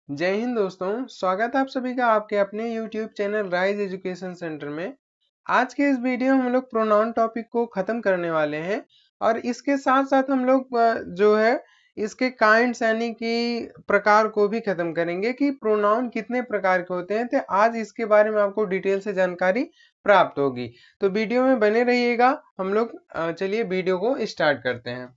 जय हिंद दोस्तों, स्वागत है आप सभी का आपके अपने YouTube channel rise education centre में। आज के इस वीडियो में हम लोग प्रोनाउन टॉपिक को खत्म करने वाले हैं और इसके साथ साथ हम लोग जो है इसके काइंड्स यानी कि प्रकार को भी खत्म करेंगे कि प्रोनाउन कितने प्रकार के होते हैं। तो आज इसके बारे में आपको डिटेल से जानकारी प्राप्त होगी, तो वीडियो में बने रहिएगा। हम लोग चलिए वीडियो को स्टार्ट करते हैं।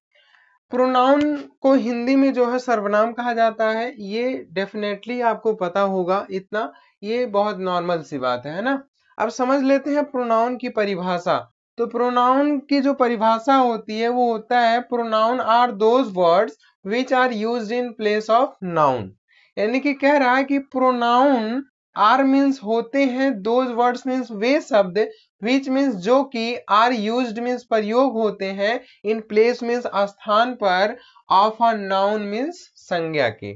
प्रोनाउन को हिंदी में जो है सर्वनाम कहा जाता है, ये डेफिनेटली आपको पता होगा, इतना ये बहुत नॉर्मल सी बात है ना। अब समझ लेते हैं प्रोनाउन की परिभाषा। तो प्रोनाउन की जो परिभाषा होती है वो होता है pronoun are those words which are used in place of noun. यानी कि कह रहा है कि प्रोनाउन आर मीन्स होते हैं, दोज वर्ड्स मीन्स वे शब्द, विच मीन्स जो कि, आर यूज्ड मीन्स प्रयोग होते हैं, इन प्लेस मीन्स स्थान पर, ऑफ अ नाउन मीन्स संज्ञा के।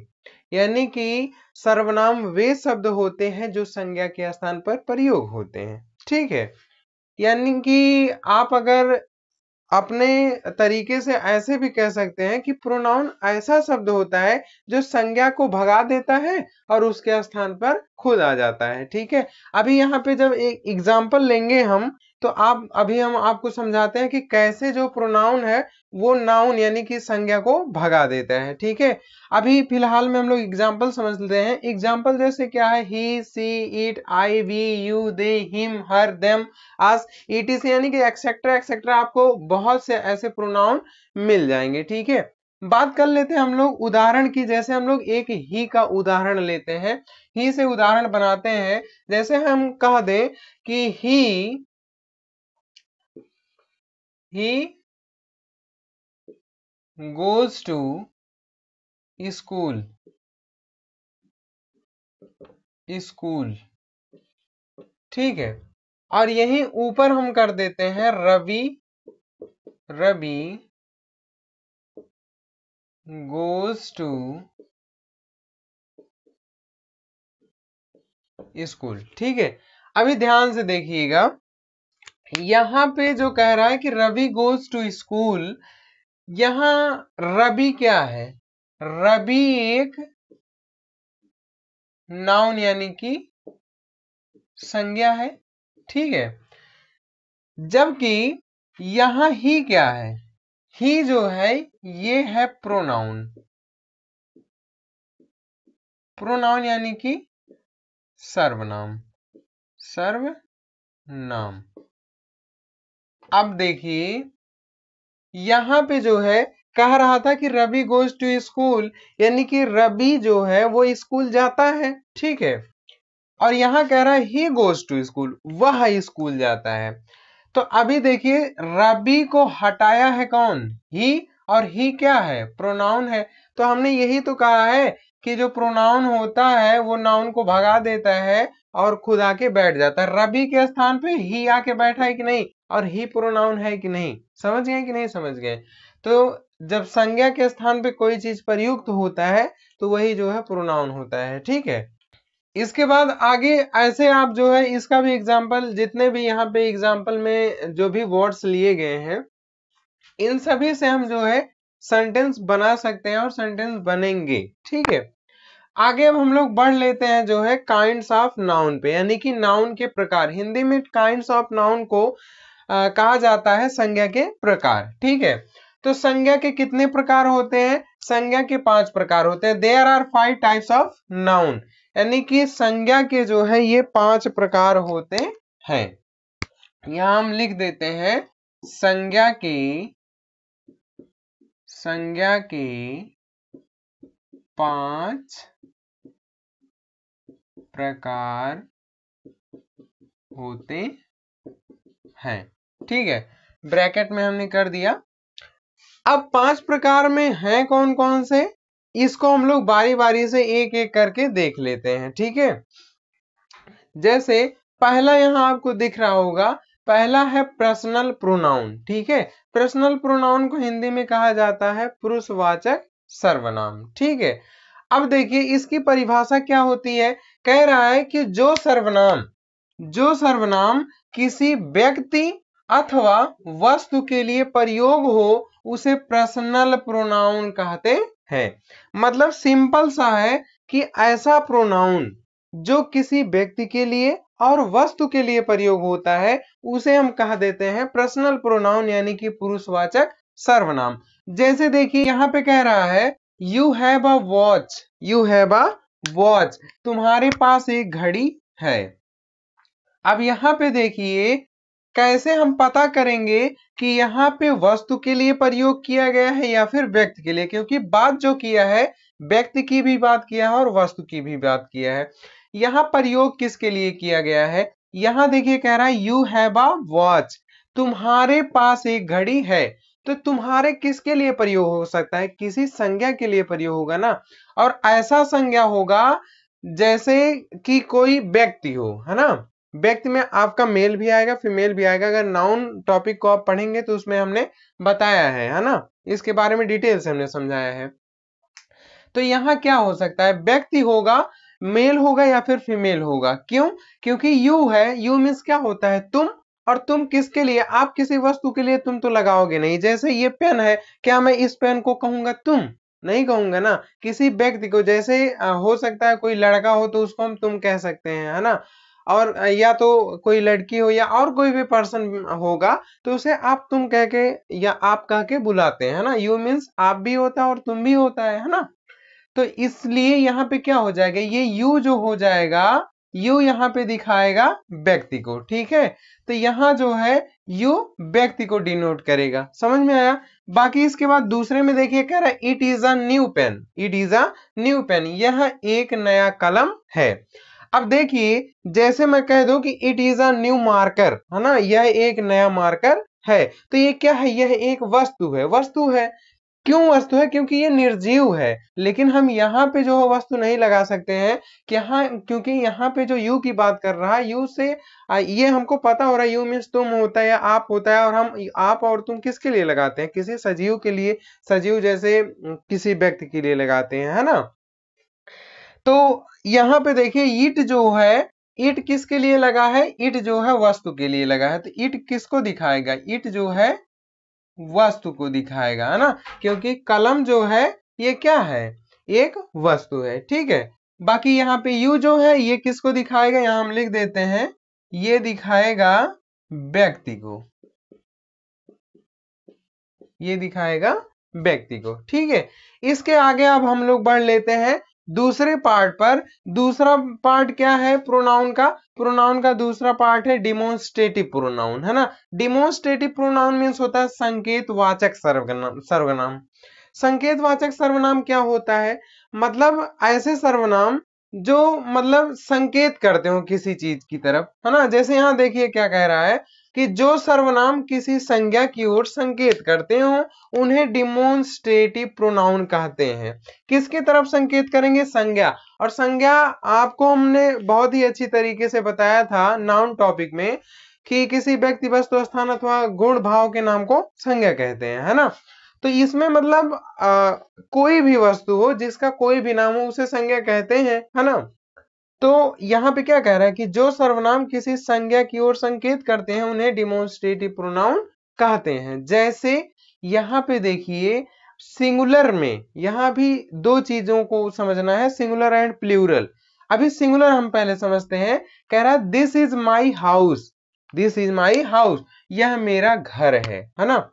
यानी कि सर्वनाम वे शब्द होते हैं जो संज्ञा के स्थान पर प्रयोग होते हैं। ठीक है, यानी कि आप अगर अपने तरीके से ऐसे भी कह सकते हैं कि प्रोनाउन ऐसा शब्द होता है जो संज्ञा को भगा देता है और उसके स्थान पर खुद आ जाता है। ठीक है, अभी यहाँ पे जब एक एग्जाम्पल लेंगे हम, तो हम आपको समझाते हैं कि कैसे जो प्रोनाउन है वो नाउन यानी कि संज्ञा को भगा देता है। ठीक है, अभी फिलहाल में हम लोग एग्जाम्पल समझ लेते हैं। एग्जाम्पल जैसे क्या है, he, she, it, I, we, you, they, him, her, them, आज, ETC यानी कि एक्सेट्रा एक्सेट्रा, आपको बहुत से ऐसे प्रोनाउन मिल जाएंगे। ठीक है, बात कर लेते हैं हम लोग उदाहरण की। जैसे हम लोग एक ही का उदाहरण लेते हैं, ही से उदाहरण बनाते हैं। जैसे हम कह दें कि he goes to school, school. ठीक है, और यही ऊपर हम कर देते हैं रवि गोज टू स्कूल। ठीक है, अभी ध्यान से देखिएगा, यहाँ पे जो कह रहा है कि रवि गोज टू स्कूल, यहाँ रवि क्या है? रवि एक नाउन यानी कि संज्ञा है। ठीक है, जबकि यहाँ ही क्या है? ही जो है ये है प्रोनाउन। प्रोनाउन यानी कि सर्वनाम, सर्वनाम। अब देखिए यहाँ पे जो है कह रहा था कि रवि गोज टू स्कूल, यानी कि रवि जो है वो स्कूल जाता है। ठीक है, और यहाँ कह रहा है ही गोज टू स्कूल, वह स्कूल जाता है। तो अभी देखिए रवि को हटाया है कौन? ही, और ही क्या है? प्रोनाउन है। तो हमने यही तो कहा है कि जो प्रोनाउन होता है वो नाउन को भगा देता है और खुद आके बैठ जाता है। रवि के स्थान पे ही आके बैठा है कि नहीं, और ही प्रोनाउन है कि नहीं, समझ गए कि नहीं समझ गए? तो जब संज्ञा के स्थान पे कोई चीज प्रयुक्त होता है तो वही जो है प्रोनाउन होता है। ठीक है, इसके बाद आगे ऐसे आप जो है इसका भी एग्जाम्पल, जितने भी यहाँ पे एग्जाम्पल में जो भी वर्ड्स लिए गए हैं, इन सभी से हम जो है सेंटेंस बना सकते हैं और सेंटेंस बनेंगे। ठीक है, आगे अब हम लोग बढ़ लेते हैं जो है काइंड्स ऑफ नाउन पे, यानी कि नाउन के प्रकार। हिंदी में काइंड्स ऑफ नाउन को कहा जाता है संज्ञा के प्रकार। ठीक है, तो संज्ञा के कितने प्रकार होते हैं? संज्ञा के 5 प्रकार होते हैं। There are 5 types of noun, यानी कि संज्ञा के जो है ये 5 प्रकार होते हैं। यहां हम लिख देते हैं संज्ञा के 5 प्रकार होते हैं। ठीक है, ब्रैकेट में हमने कर दिया। अब 5 प्रकार में हैं कौन कौन से, इसको हम लोग बारी बारी से एक एक करके देख लेते हैं। ठीक है, जैसे पहला यहां आपको दिख रहा होगा, पहला है पर्सनल प्रोनाउन। ठीक है, पर्सनल प्रोनाउन को हिंदी में कहा जाता है पुरुषवाचक सर्वनाम। ठीक है, अब देखिए इसकी परिभाषा क्या होती है। कह रहा है कि जो सर्वनाम किसी व्यक्ति अथवा वस्तु के लिए प्रयोग हो उसे पर्सनल प्रोनाउन कहते हैं। मतलब सिंपल सा है कि ऐसा प्रोनाउन जो किसी व्यक्ति के लिए और वस्तु के लिए प्रयोग होता है उसे हम कह देते हैं पर्सनल प्रोनाउन यानी कि पुरुषवाचक सर्वनाम। जैसे देखिए यहाँ पे कह रहा है you have a watch, you have a watch, तुम्हारे पास एक घड़ी है। अब यहाँ पे देखिए कैसे हम पता करेंगे कि यहाँ पे वस्तु के लिए प्रयोग किया गया है या फिर व्यक्ति के लिए, क्योंकि बात जो किया है व्यक्ति की भी बात किया है और वस्तु की भी बात किया है। यहाँ प्रयोग किसके लिए किया गया है, यहाँ देखिए कह रहा है यू हैव अ वॉच, तुम्हारे पास एक घड़ी है। तो तुम्हारे किसके लिए प्रयोग हो सकता है, किसी संज्ञा के लिए प्रयोग होगा ना, और ऐसा संज्ञा होगा जैसे कि कोई व्यक्ति हो, है ना। व्यक्ति में आपका मेल भी आएगा फीमेल भी आएगा। अगर नाउन टॉपिक को आप पढ़ेंगे तो उसमें हमने बताया है ना, इसके बारे में डिटेल से हमने समझाया है। तो यहाँ क्या हो सकता है, व्यक्ति होगा, मेल होगा या फिर फीमेल होगा। क्यों, क्योंकि यू है, यू मीन्स क्या होता है तुम, और तुम किसके लिए, आप किसी वस्तु के लिए तुम तो लगाओगे नहीं। जैसे ये पेन है, क्या मैं इस पेन को कहूंगा तुम, नहीं कहूंगा ना। किसी व्यक्ति को, जैसे हो सकता है कोई लड़का हो तो उसको हम तुम कह सकते हैं, है ना, और या तो कोई लड़की हो या और कोई भी पर्सन होगा तो उसे आप तुम कह के या आप कह के बुलाते हैं, है ना। यू मीन्स आप भी होता है और तुम भी होता है ना। तो इसलिए यहाँ पे क्या हो जाएगा, ये यू जो हो जाएगा, यू यहाँ पे दिखाएगा व्यक्ति को, ठीक है। तो यहाँ जो है यू व्यक्ति को डिनोट करेगा, समझ में आया। बाकी इसके बाद दूसरे में देखिए कह रहा है it is a new pen, it is a new pen, यह एक नया कलम है। अब देखिए जैसे मैं कह दूं कि it is a new marker, है ना, यह एक नया मार्कर है, तो ये क्या है, यह एक वस्तु है, वस्तु है। क्यों वस्तु है, क्योंकि ये निर्जीव है। लेकिन हम यहाँ पे जो वस्तु नहीं लगा सकते हैं कि हाँ, क्योंकि यहाँ पे जो यू की बात कर रहा है, यू से ये हमको पता हो रहा है, यू मीन्स तुम होता है या आप होता है, और हम आप और तुम किसके लिए लगाते हैं, किसी सजीव के लिए, सजीव जैसे किसी व्यक्ति के लिए लगाते हैं, है ना। तो यहाँ पे देखिए ईट जो है, ईट किसके लिए लगा है, ईट जो है वस्तु के लिए लगा है। तो ईट किसको दिखाएगा, ईट जो है वस्तु को दिखाएगा, है ना, क्योंकि कलम जो है ये क्या है, एक वस्तु है, ठीक है। बाकी यहाँ पे यू जो है ये किसको दिखाएगा, यहाँ हम लिख देते हैं ये दिखाएगा व्यक्ति को, ये दिखाएगा व्यक्ति को, ठीक है। इसके आगे अब हम लोग बढ़ लेते हैं दूसरे पार्ट पर। दूसरा पार्ट क्या है प्रोनाउन का, प्रोनाउन का दूसरा पार्ट है डिमोन्स्ट्रेटिव प्रोनाउन, है ना। डिमोन्स्ट्रेटिव प्रोनाउन मीन्स होता है संकेतवाचक सर्वनाम, सर्वनाम। संकेतवाचक सर्वनाम क्या होता है, मतलब ऐसे सर्वनाम जो मतलब संकेत करते हो किसी चीज की तरफ, है ना। जैसे यहाँ देखिए क्या कह रहा है कि जो सर्वनाम किसी संज्ञा की ओर संकेत करते हो उन्हें डिमोन्स्ट्रेटिव प्रोनाउन कहते हैं। किसकी तरफ संकेत करेंगे, संज्ञा। और संज्ञा आपको हमने बहुत ही अच्छी तरीके से बताया था नाउन टॉपिक में कि किसी व्यक्ति वस्तु स्थान अथवा गुण भाव के नाम को संज्ञा कहते हैं, है ना। तो इसमें मतलब कोई भी वस्तु हो जिसका कोई भी नाम हो उसे संज्ञा कहते हैं, है ना। तो यहाँ पे क्या कह रहा है कि जो सर्वनाम किसी संज्ञा की ओर संकेत करते हैं उन्हें डिमोन्स्ट्रेटिव प्रोनाउन कहते हैं। जैसे यहाँ पे देखिए सिंगुलर में, यहाँ भी दो चीजों को समझना है, सिंगुलर एंड प्लूरल। अभी सिंगुलर हम पहले समझते हैं। कह रहा है this is my house, this is my house, यह मेरा घर है ना।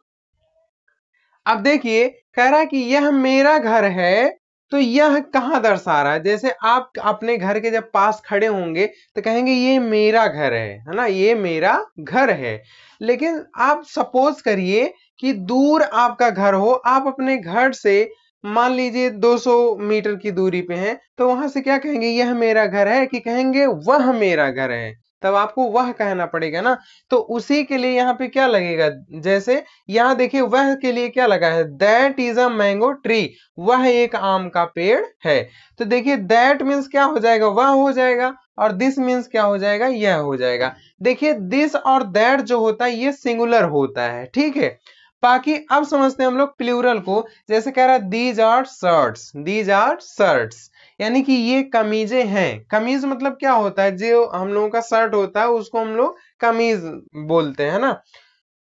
अब देखिए कह रहा है कि यह मेरा घर है, तो यह कहां दर्शा रहा है, जैसे आप अपने घर के जब पास खड़े होंगे तो कहेंगे ये मेरा घर है ना, ये मेरा घर है। लेकिन आप सपोज करिए कि दूर आपका घर हो, आप अपने घर से मान लीजिए 200 मीटर की दूरी पे हैं, तो वहां से क्या कहेंगे, यह मेरा घर है, कि कहेंगे वह मेरा घर है, तब आपको वह कहना पड़ेगा ना। तो उसी के लिए यहाँ पे क्या लगेगा, जैसे यहाँ देखिए वह के लिए क्या लगा है, that is a mango tree, वह एक आम का पेड़ है। तो देखिए दैट मीन्स क्या हो जाएगा, वह हो जाएगा, और दिस मीन्स क्या हो जाएगा, यह हो जाएगा। देखिए दिस और दैट जो होता है ये सिंगुलर होता है, ठीक है। बाकी अब समझते हैं हम लोग प्लूरल को। जैसे कह रहा है these are shirts, these are shirts, यानी कि ये कमीजें हैं। कमीज मतलब क्या होता है, जो हम लोगों का शर्ट होता है उसको हम लोग कमीज बोलते हैं ना।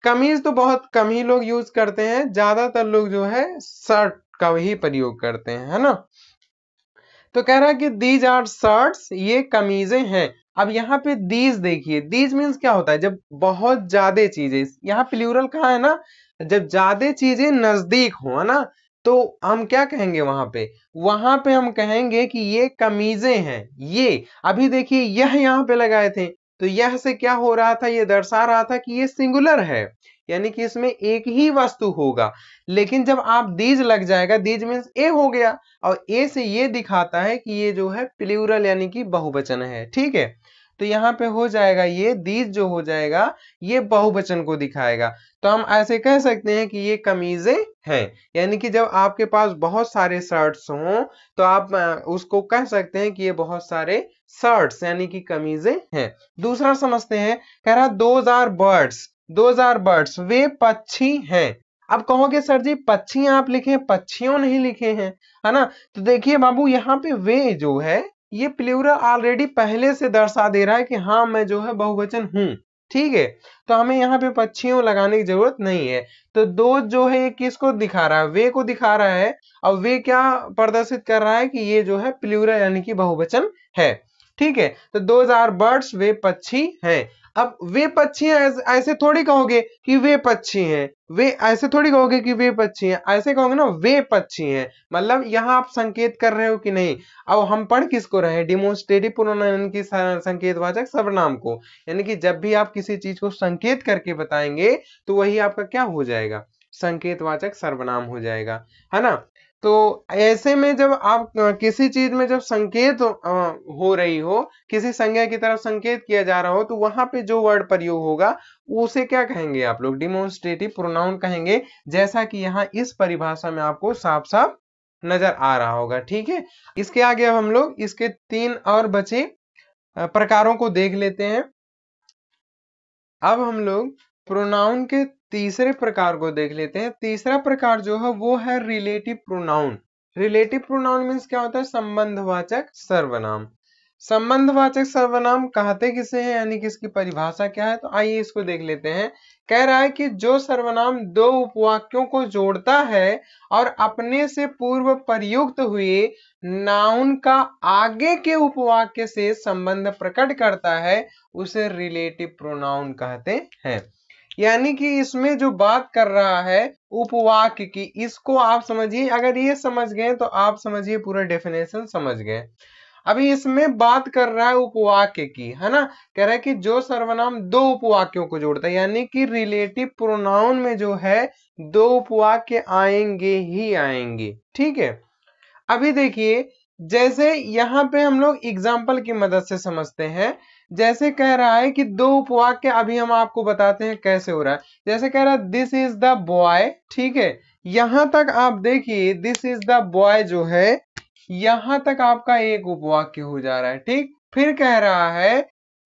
कमीज तो बहुत कम ही लोग यूज करते हैं, ज्यादातर लोग जो है शर्ट का ही प्रयोग करते हैं, है ना। तो कह रहा है कि दीज आर शर्ट्स, ये कमीजें हैं। अब यहाँ पे दीज देखिए, दीज मीन्स क्या होता है, जब बहुत ज्यादा चीजें, यहाँ प्लूरल कहाँ है ना, जब ज्यादा चीजें नजदीक हो, है ना, तो हम क्या कहेंगे वहां पे हम कहेंगे कि ये कमीजें हैं। ये अभी देखिए यह यहाँ पे लगाए थे, तो यह से क्या हो रहा था, ये दर्शा रहा था कि ये सिंगुलर है, यानी कि इसमें एक ही वस्तु होगा। लेकिन जब आप दीज लग जाएगा, दीज मीन्स ए हो गया, और ए से ये दिखाता है कि ये जो है प्लूरल यानी कि बहुवचन है। ठीक है, तो यहाँ पे हो जाएगा ये दीज जो हो जाएगा ये बहुवचन को दिखाएगा। तो हम ऐसे कह सकते हैं कि ये कमीजें हैं, यानी कि जब आपके पास बहुत सारे शर्ट्स हों तो आप उसको कह सकते हैं कि ये बहुत सारे शर्ट्स यानी कि कमीजें हैं। दूसरा समझते हैं, कह रहा those are birds, those are birds, वे पक्षी हैं। अब कहोगे सर जी पक्षी आप लिखे, पक्षियों नहीं लिखे हैं, है ना। तो देखिए बाबू यहाँ पे वे जो है ये प्लूरल ऑलरेडी पहले से दर्शा दे रहा है कि हाँ मैं जो है बहुवचन हूं। ठीक है, तो हमें यहाँ पे पक्षियों लगाने की जरूरत नहीं है। तो दो जो है ये किसको दिखा रहा है, वे को दिखा रहा है, और वे क्या प्रदर्शित कर रहा है कि ये जो है प्लूरल यानी कि बहुवचन है। ठीक है, तो दोज आर बर्ड्स, वे पक्षी हैं। अब वे पक्षी हैं ऐसे थोड़ी कहोगे कि वे पक्षी हैं, वे ऐसे थोड़ी कहोगे कि वे पक्षी हैं, ऐसे कहोगे ना वे पक्षी हैं, मतलब यहाँ आप संकेत कर रहे हो कि नहीं। अब हम पढ़ किसको रहे हैं, डिमोन्स्ट्रेटिव प्रोनाउन की संकेतवाचक सर्वनाम को, यानी कि जब भी आप किसी चीज को संकेत करके बताएंगे तो वही आपका क्या हो जाएगा, संकेतवाचक सर्वनाम हो जाएगा, है ना। तो ऐसे में जब आप किसी चीज में जब संकेत हो रही हो, किसी संज्ञा की तरफ संकेत किया जा रहा हो, तो वहां पे जो वर्ड प्रयोग होगा उसे क्या कहेंगे आप लोग, डिमोन्स्ट्रेटिव प्रोनाउन कहेंगे, जैसा कि यहाँ इस परिभाषा में आपको साफ साफ नजर आ रहा होगा। ठीक है, इसके आगे अब हम लोग इसके 3 और बचे प्रकारों को देख लेते हैं। अब हम लोग प्रोनाउन के तीसरे प्रकार को देख लेते हैं। तीसरा प्रकार जो है वो है relative pronoun. Relative pronoun means क्या होता है, संबंधवाचक सर्वनाम। संबंधवाचक सर्वनाम कहते किसे हैं, यानी कि इसकी परिभाषा क्या है, तो आइए इसको देख लेते हैं। कह रहा है कि जो सर्वनाम दो उपवाक्यों को जोड़ता है और अपने से पूर्व प्रयुक्त हुए नाउन का आगे के उपवाक्य से संबंध प्रकट करता है उसे रिलेटिव प्रोनाउन कहते हैं। यानी कि इसमें जो बात कर रहा है उपवाक्य की, इसको आप समझिए, अगर ये समझ गए तो आप समझिए पूरा डेफिनेशन समझ गए। अभी इसमें बात कर रहा है उपवाक्य की, है ना, कह रहा है कि जो सर्वनाम दो उपवाक्यों को जोड़ता है, यानी कि रिलेटिव प्रोनाउन में जो है दो उपवाक्य आएंगे ही आएंगे। ठीक है, अभी देखिए जैसे यहाँ पे हम लोग एग्जाम्पल की मदद से समझते हैं। जैसे कह रहा है कि दो उपवाक्य, अभी हम आपको बताते हैं कैसे हो रहा है। जैसे कह रहा है दिस इज द बॉय, ठीक है, यहां तक आप देखिए दिस इज द बॉय जो है यहां तक आपका एक उपवाक्य हो जा रहा है। ठीक, फिर कह रहा है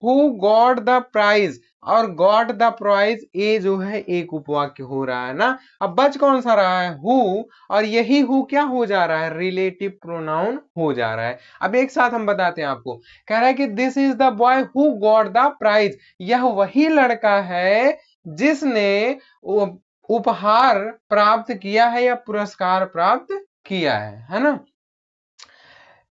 हु गॉट द प्राइज, और गॉट द प्राइज ये जो है एक उपवाक्य हो रहा है ना। अब बच कौन सा रहा है, हु, और यही हु क्या हो जा रहा है, रिलेटिव प्रोनाउन हो जा रहा है। अब एक साथ हम बताते हैं आपको। कह रहा है कि this is the boy who got the prize, यह वही लड़का है जिसने उपहार प्राप्त किया है या पुरस्कार प्राप्त किया है ना।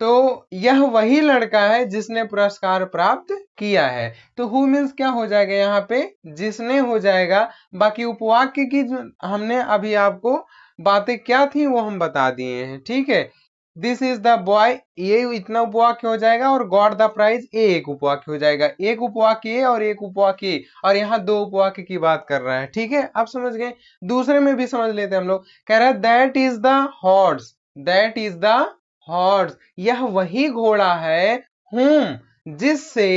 तो यह वही लड़का है जिसने पुरस्कार प्राप्त किया है। तो हु मीन्स क्या हो जाएगा यहाँ पे, जिसने हो जाएगा। बाकी उपवाक्य की जो हमने अभी आपको बातें क्या थी वो हम बता दिए हैं। ठीक है, दिस इज द बॉय ये इतना उपवाक्य हो जाएगा, और गॉट द प्राइज ये एक उपवाक्य हो जाएगा। एक उपवाक्य और एक उपवाक्य, और यहाँ दो उपवाक्य की बात कर रहा है। ठीक है, आप समझ गए। दूसरे में भी समझ लेते हैं हम लोग। कह रहा है that is the horse, that is the horse, यह वही घोड़ा है हुम जिससे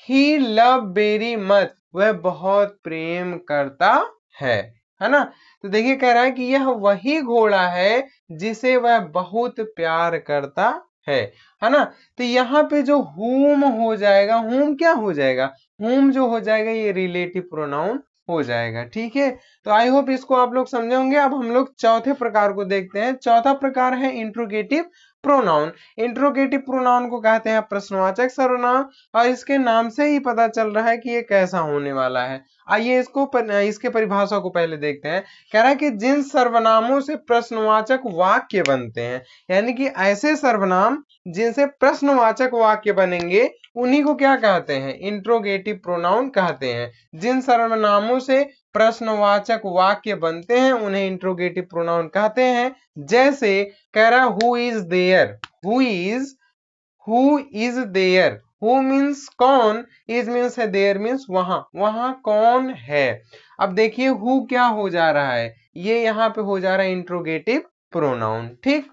ही लव वेरी मच, वह बहुत प्रेम करता है ना। तो देखिए कह रहा है कि यह वही घोड़ा है जिसे वह बहुत प्यार करता है ना। तो यहाँ पे जो हुम हो जाएगा, हुम क्या हो जाएगा, हुम जो हो जाएगा ये रिलेटिव प्रोनाउन हो जाएगा। ठीक है, तो आई होप इसको आप लोग समझे होंगे। अब हम लोग चौथे प्रकार को देखते हैं। चौथा प्रकार है इंट्रोगेटिव प्रोनाउन। इंट्रोगेटिव प्रोनाउन को कहते हैं प्रश्नवाचक सर्वनाम, और इसके नाम से ही पता चल रहा है कि ये कैसा होने वाला है। आइए इसके परिभाषा को पहले देखते हैं। कह रहा है कि जिन सर्वनामों से प्रश्नवाचक वाक्य बनते हैं, यानी कि ऐसे सर्वनाम जिनसे प्रश्नवाचक वाक्य बनेंगे उन्हीं को क्या कहते हैं, इंट्रोगेटिव प्रोनाउन कहते हैं। जिन सर्वनामों से प्रश्नवाचक वाक्य बनते हैं उन्हें इंट्रोगेटिव प्रोनाउन कहते हैं। जैसे कह रहा who is there, who is there, who means कौन, इज मीन्स है, देयर मीन्स वहां, वहां कौन है। अब देखिए हु क्या हो जा रहा है, ये यहाँ पे हो जा रहा है इंट्रोगेटिव प्रोनाउन। ठीक,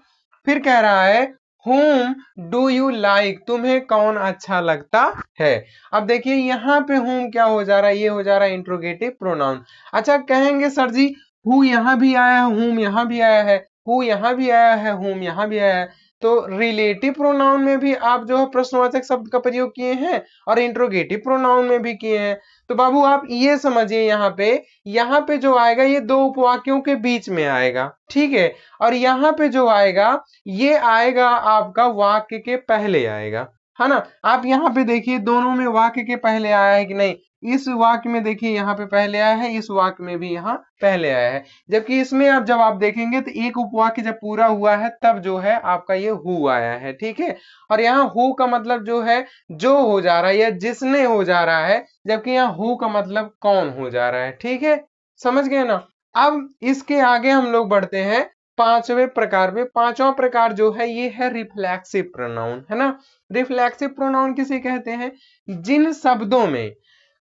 फिर कह रहा है whom do you like, तुम्हें कौन अच्छा लगता है। अब देखिए यहाँ पे whom क्या हो जा रहा है, ये हो जा रहा है इंट्रोगेटिव प्रोनाउन। अच्छा कहेंगे सर जी who यहाँ भी आया है, whom यहाँ भी आया है, who यहाँ भी आया है, whom यहाँ भी आया है, तो रिलेटिव प्रोनाउन में भी आप जो है प्रश्नवाचक शब्द का प्रयोग किए हैं और इंट्रोगेटिव प्रोनाउन में भी किए हैं। तो बाबू आप ये समझिए यहाँ पे जो आएगा ये दो उपवाक्यों के बीच में आएगा, ठीक है, और यहाँ पे जो आएगा ये आएगा आपका वाक्य के पहले आएगा, है ना। आप यहाँ पे देखिए दोनों में वाक्य के पहले आया है कि नहीं, इस वाक्य में देखिए यहाँ पे पहले आया है, इस वाक्य में भी यहाँ पहले आया है, जबकि इसमें अब जब आप देखेंगे तो एक उपवाक्य जब पूरा हुआ है तब जो है आपका ये हु आया है, ठीक है। और यहाँ हु का मतलब जो है जो हो जा रहा है या जिसने हो जा रहा है, जबकि यहाँ हु का मतलब कौन हो जा रहा है, ठीक है, समझ गए ना। अब इसके आगे हम लोग बढ़ते हैं पांचवें प्रकार में। पांचवा प्रकार जो है ये है रिफ्लेक्सिव प्रोनाउन, है ना। रिफ्लेक्सिव प्रोनाउन किसे कहते हैं, जिन शब्दों में,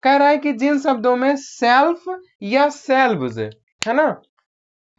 कह रहा है कि जिन शब्दों में सेल्फ या सेल्व्स, है ना,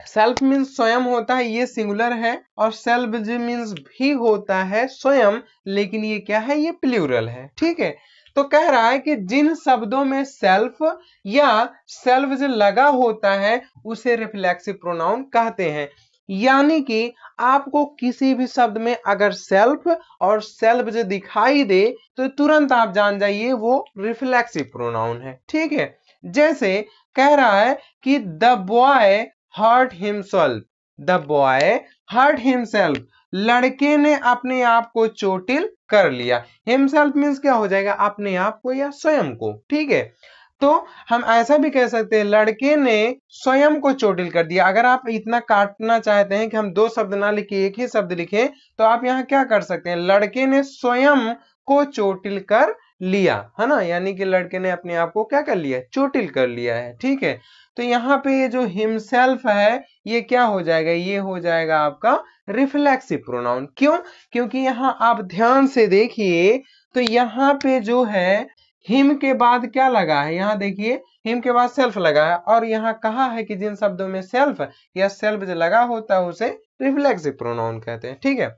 सेल्फ मीन्स स्वयं होता है, ये सिंगुलर है, और सेल्व्स मीन्स भी होता है स्वयं, लेकिन ये क्या है, ये प्लूरल है, ठीक है। तो कह रहा है कि जिन शब्दों में सेल्फ या सेल्व्स लगा होता है उसे रिफ्लेक्सिव प्रोनाउन कहते हैं। यानी कि आपको किसी भी शब्द में अगर सेल्फ और सेल्व्स दिखाई दे तो तुरंत आप जान जाइए वो रिफ्लेक्सिव प्रोनाउन है, ठीक है। जैसे कह रहा है कि the boy hurt himself, the boy hurt himself, लड़के ने अपने आप को चोटिल कर लिया। हिमसेल्फ मीन्स क्या हो जाएगा, अपने आप को या स्वयं को, ठीक है। तो हम ऐसा भी कह सकते हैं लड़के ने स्वयं को चोटिल कर दिया। अगर आप इतना काटना चाहते हैं कि हम दो शब्द ना लिखे एक ही शब्द लिखें, तो आप यहाँ क्या कर सकते हैं, लड़के ने स्वयं को चोटिल कर लिया, है ना, यानी कि लड़के ने अपने आप को क्या कर लिया, चोटिल कर लिया है, ठीक है। तो यहाँ पे ये जो हिमसेल्फ है ये क्या हो जाएगा, ये हो जाएगा आपका रिफ्लेक्सिव प्रोनाउन। क्यों, क्योंकि यहाँ आप ध्यान से देखिए तो यहाँ पे जो है हिम के बाद क्या लगा है, यहाँ देखिए हिम के बाद सेल्फ लगा है, और यहाँ कहा है कि जिन शब्दों में सेल्फ या सेल्फ लगा होता है उसे रिफ्लेक्सिव प्रोनाउन कहते हैं, ठीक है।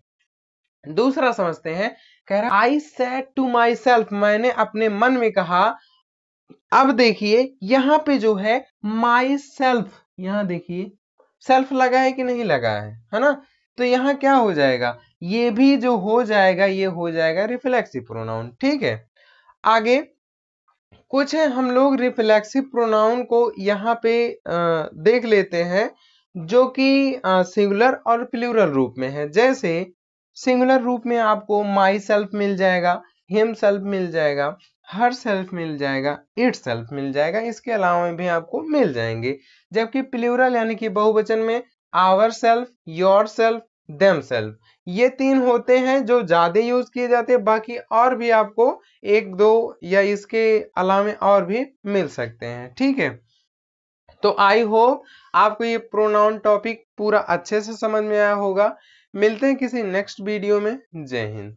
दूसरा समझते हैं, कह रहा I said to myself, मैंने अपने मन में कहा। अब देखिए यहाँ पे जो है माई सेल्फ, यहाँ देखिए सेल्फ लगा है कि नहीं लगा है ना, तो यहाँ क्या हो जाएगा, ये भी जो हो जाएगा ये हो जाएगा रिफ्लेक्सिव प्रोनाउन, ठीक है। आगे कुछ है हम लोग रिफ्लेक्सिव प्रोनाउन को यहाँ पे देख लेते हैं जो कि सिंगुलर और प्लूरल रूप में है। जैसे सिंगुलर रूप में आपको माई सेल्फ मिल जाएगा, हिम सेल्फ मिल जाएगा, हर सेल्फ मिल जाएगा, इट सेल्फ मिल जाएगा, इसके अलावा भी आपको मिल जाएंगे। जबकि प्लूरल यानी कि बहुवचन में ourself, yourself, themself, ये तीन होते हैं जो ज्यादा यूज किए जाते हैं। बाकी और भी आपको एक दो या इसके अलावा और भी मिल सकते हैं, ठीक है। तो आई होप आपको ये प्रोनाउन टॉपिक पूरा अच्छे से समझ में आया होगा। मिलते हैं किसी नेक्स्ट वीडियो में। जय हिंद।